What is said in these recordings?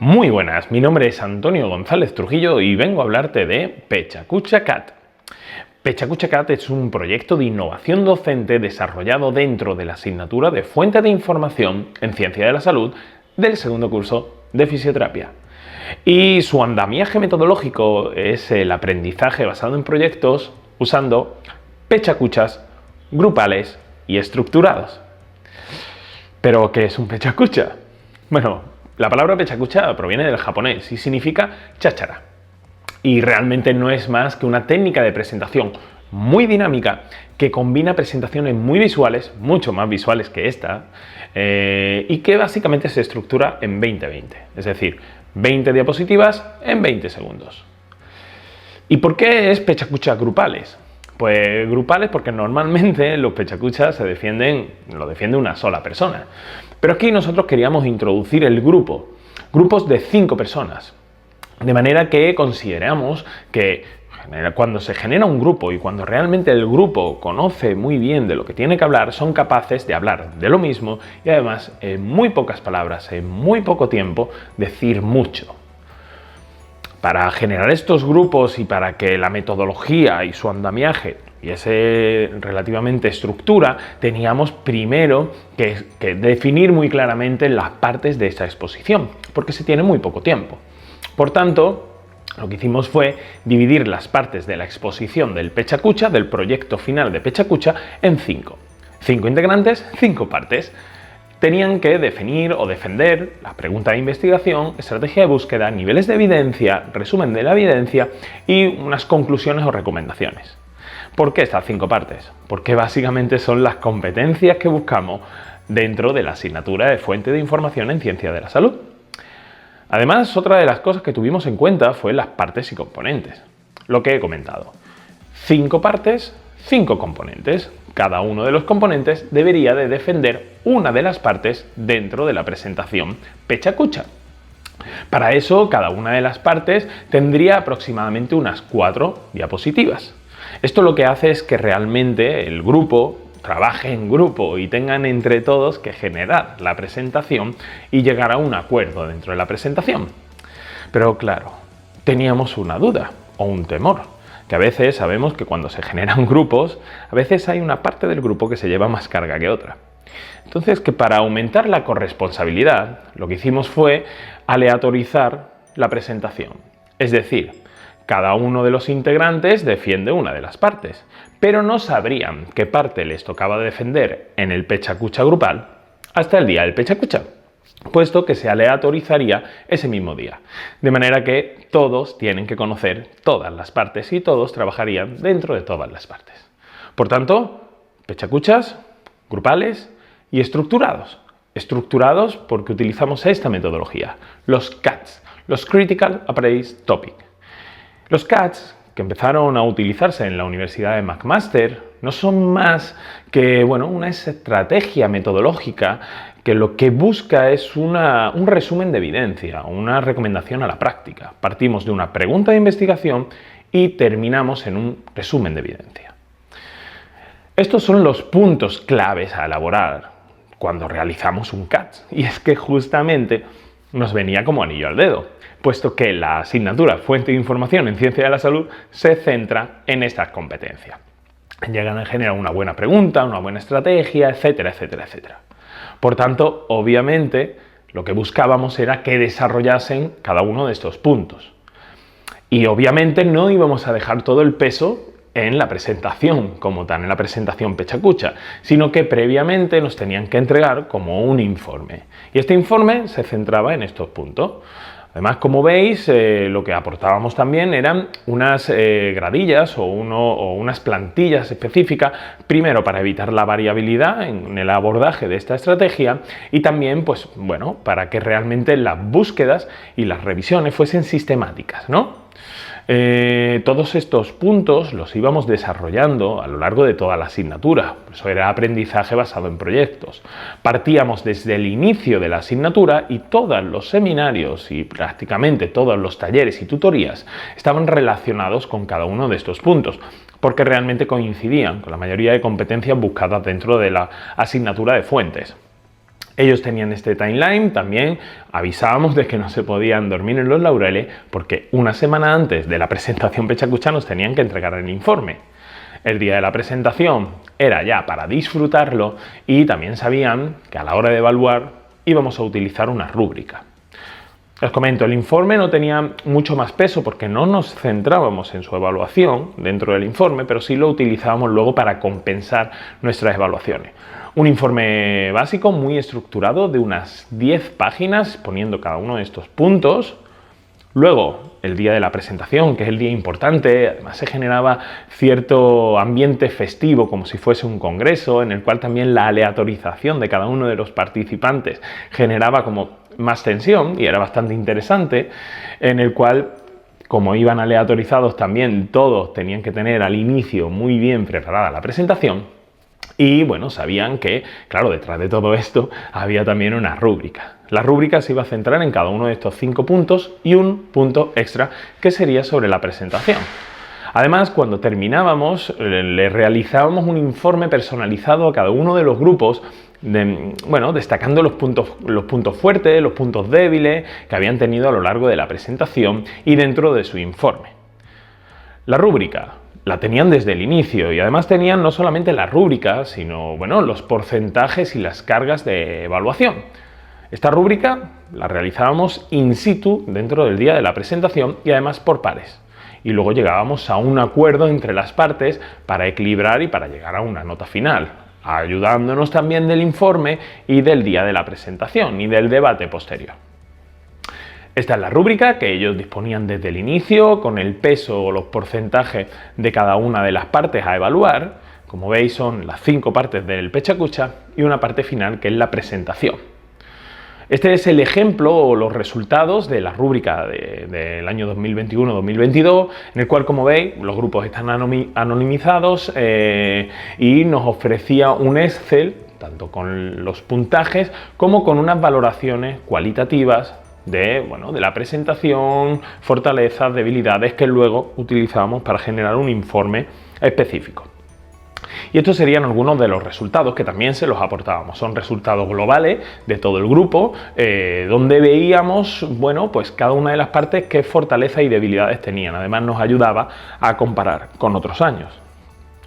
Muy buenas, mi nombre es Antonio González Trujillo y vengo a hablarte de PechaKucha-Cat. PechaKucha-Cat es un proyecto de innovación docente desarrollado dentro de la asignatura de Fuente de Información en Ciencia de la Salud del segundo curso de Fisioterapia. Y su andamiaje metodológico es el aprendizaje basado en proyectos usando pechacuchas grupales y estructurados. ¿Pero qué es un pechacucha? Bueno, la palabra pechacucha proviene del japonés y significa cháchara. Y realmente no es más que una técnica de presentación muy dinámica que combina presentaciones muy visuales, mucho más visuales que esta, y que básicamente se estructura en 20-20, es decir, 20 diapositivas en 20 segundos. ¿Y por qué es pechacucha grupales? Pues grupales porque normalmente los pechacuchas lo defiende una sola persona. Pero aquí nosotros queríamos introducir el grupo, grupos de 5 personas. De manera que consideramos que cuando se genera un grupo y cuando realmente el grupo conoce muy bien de lo que tiene que hablar, son capaces de hablar de lo mismo y además en muy pocas palabras, en muy poco tiempo, decir mucho. Para generar estos grupos y para que la metodología y su andamiaje tuviese relativamente estructura, teníamos primero que definir muy claramente las partes de esta exposición, porque se tiene muy poco tiempo. Por tanto, lo que hicimos fue dividir las partes de la exposición del pechacucha, del proyecto final de pechacucha, en 5. 5 integrantes, 5 partes. Tenían que definir o defender la pregunta de investigación, estrategia de búsqueda, niveles de evidencia, resumen de la evidencia y unas conclusiones o recomendaciones. ¿Por qué estas 5 partes? Porque básicamente son las competencias que buscamos dentro de la asignatura de Fuente de Información en Ciencia de la Salud. Además, otra de las cosas que tuvimos en cuenta fue las partes y componentes. Lo que he comentado. 5 partes, 5 componentes. Cada uno de los componentes debería de defender una de las partes dentro de la presentación pechacucha. Para eso, cada una de las partes tendría aproximadamente unas 4 diapositivas. Esto lo que hace es que realmente el grupo trabaje en grupo y tengan entre todos que generar la presentación y llegar a un acuerdo dentro de la presentación. Pero claro, teníamos una duda o un temor, que a veces sabemos que cuando se generan grupos, a veces hay una parte del grupo que se lleva más carga que otra. Entonces, que para aumentar la corresponsabilidad, lo que hicimos fue aleatorizar la presentación. Es decir, cada uno de los integrantes defiende una de las partes, pero no sabrían qué parte les tocaba defender en el pechacucha grupal hasta el día del pechacucha, puesto que se aleatorizaría ese mismo día. De manera que todos tienen que conocer todas las partes y todos trabajarían dentro de todas las partes. Por tanto, pechacuchas, grupales y estructurados. Estructurados porque utilizamos esta metodología, los CATs, los Critical Appraise Topic. Los CATs, que empezaron a utilizarse en la Universidad de McMaster, no son más que una estrategia metodológica que lo que busca es un resumen de evidencia, una recomendación a la práctica. Partimos de una pregunta de investigación y terminamos en un resumen de evidencia. Estos son los puntos claves a elaborar cuando realizamos un CAT, y es que justamente nos venía como anillo al dedo, puesto que la asignatura Fuente de Información en Ciencia de la Salud se centra en estas competencias. Llegan a generar una buena pregunta, una buena estrategia, etcétera, etcétera, etcétera. Por tanto, obviamente, lo que buscábamos era que desarrollasen cada uno de estos puntos. Y obviamente no íbamos a dejar todo el peso en la presentación, como tal, en la presentación pechacucha, sino que previamente nos tenían que entregar como un informe. Y este informe se centraba en estos puntos. Además, como veis, lo que aportábamos también eran unas gradillas o unas plantillas específicas, primero para evitar la variabilidad en el abordaje de esta estrategia y también, para que realmente las búsquedas y las revisiones fuesen sistemáticas, ¿no? Todos estos puntos los íbamos desarrollando a lo largo de toda la asignatura, por eso era aprendizaje basado en proyectos. Partíamos desde el inicio de la asignatura y todos los seminarios y prácticamente todos los talleres y tutorías estaban relacionados con cada uno de estos puntos, porque realmente coincidían con la mayoría de competencias buscadas dentro de la asignatura de fuentes. Ellos tenían este timeline, también avisábamos de que no se podían dormir en los laureles porque una semana antes de la presentación Pechacucha nos tenían que entregar el informe. El día de la presentación era ya para disfrutarlo y también sabían que a la hora de evaluar íbamos a utilizar una rúbrica. Os comento, el informe no tenía mucho más peso porque no nos centrábamos en su evaluación dentro del informe, pero sí lo utilizábamos luego para compensar nuestras evaluaciones. Un informe básico muy estructurado de unas 10 páginas poniendo cada uno de estos puntos. Luego, el día de la presentación, que es el día importante, además se generaba cierto ambiente festivo, como si fuese un congreso, en el cual también la aleatorización de cada uno de los participantes generaba como más tensión y era bastante interesante, en el cual, como iban aleatorizados también, todos tenían que tener al inicio muy bien preparada la presentación. Y bueno, sabían que, claro, detrás de todo esto había también una rúbrica. La rúbrica se iba a centrar en cada uno de estos 5 puntos y un punto extra que sería sobre la presentación. Además, cuando terminábamos, le realizábamos un informe personalizado a cada uno de los grupos, destacando los puntos fuertes, los puntos débiles que habían tenido a lo largo de la presentación y dentro de su informe. La rúbrica la tenían desde el inicio y además tenían no solamente la rúbrica, sino los porcentajes y las cargas de evaluación. Esta rúbrica la realizábamos in situ dentro del día de la presentación y además por pares. Y luego llegábamos a un acuerdo entre las partes para equilibrar y para llegar a una nota final, ayudándonos también del informe y del día de la presentación y del debate posterior. Esta es la rúbrica que ellos disponían desde el inicio, con el peso o los porcentajes de cada una de las partes a evaluar. Como veis, son las 5 partes del Pechacucha y una parte final que es la presentación. Este es el ejemplo o los resultados de la rúbrica del año 2021-2022, en el cual, como veis, los grupos están anonimizados y nos ofrecía un Excel, tanto con los puntajes como con unas valoraciones cualitativas de la presentación, fortalezas, debilidades que luego utilizábamos para generar un informe específico. Y estos serían algunos de los resultados que también se los aportábamos. Son resultados globales de todo el grupo, donde veíamos, pues cada una de las partes qué fortalezas y debilidades tenían. Además nos ayudaba a comparar con otros años.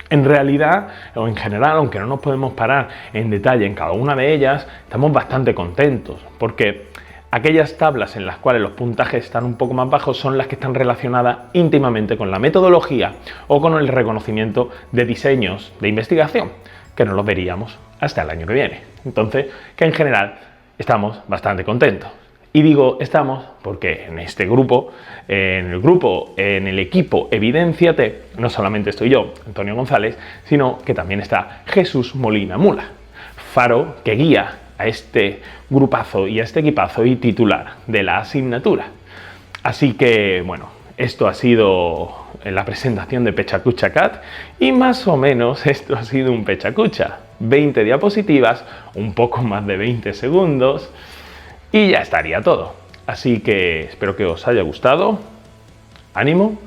En realidad, o en general, aunque no nos podemos parar en detalle en cada una de ellas, estamos bastante contentos, porque aquellas tablas en las cuales los puntajes están un poco más bajos son las que están relacionadas íntimamente con la metodología o con el reconocimiento de diseños de investigación, que no los veríamos hasta el año que viene. Entonces, que en general estamos bastante contentos. Y digo estamos porque en este grupo, en el equipo Evidénciate, no solamente estoy yo, Antonio González, sino que también está Jesús Molina Mula, faro que guía a este grupazo y a este equipazo y titular de la asignatura. Así que, esto ha sido la presentación de Pechacucha Cat y más o menos esto ha sido un Pechacucha. 20 diapositivas, un poco más de 20 segundos y ya estaría todo. Así que espero que os haya gustado, ánimo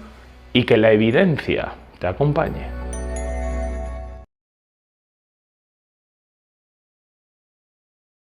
y que la evidencia te acompañe.